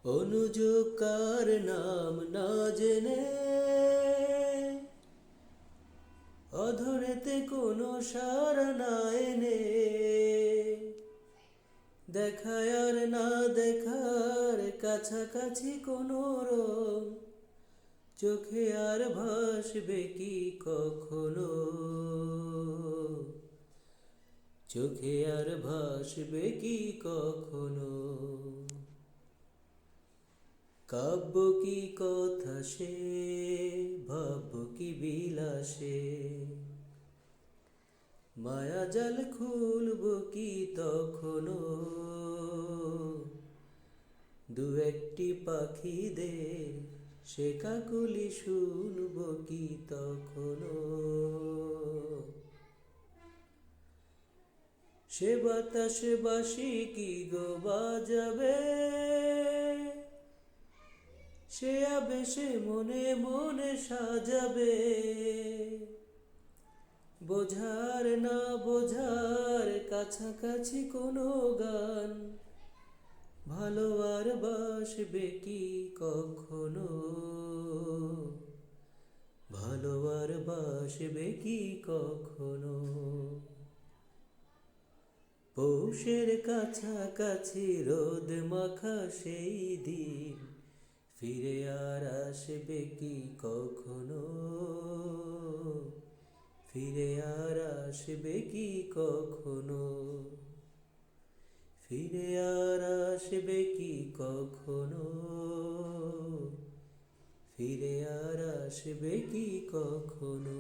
অনুযোগকার নাম না জেনে অধরেতে কোনো সাড়া না এনে দেখায় আর না দেখার কাছাকাছি কোনো রং চোখে আর ভাসবে কি কখনো, চোখে আর ভাসবে কি কখনো। কাব্য কি কথা সে, ভাব্য কি বিলাসে, মায়া জাল খুলব কি তখনো, দু একটি পাখিদের সে কাকলি শুনব কি তখনো। সে বাতাসে বাসি কি গো বাজাবে, সে আবেশে মনে মনে সাজাবে, বোঝার না বোঝার কাছাকাছি কোনো গান ভালো আর বাসবে কি কখনো, ভালো আর বাসবে কি কখনো। পৌষের কাছাকাছি রোদ মাখা সেই দিন ফিরে আর আসবে কি কখনো, ফিরে আর আসবে কি কখনো, ফিরে আর আসবে কি কখনো, ফিরে আর আসবে কি কখনো।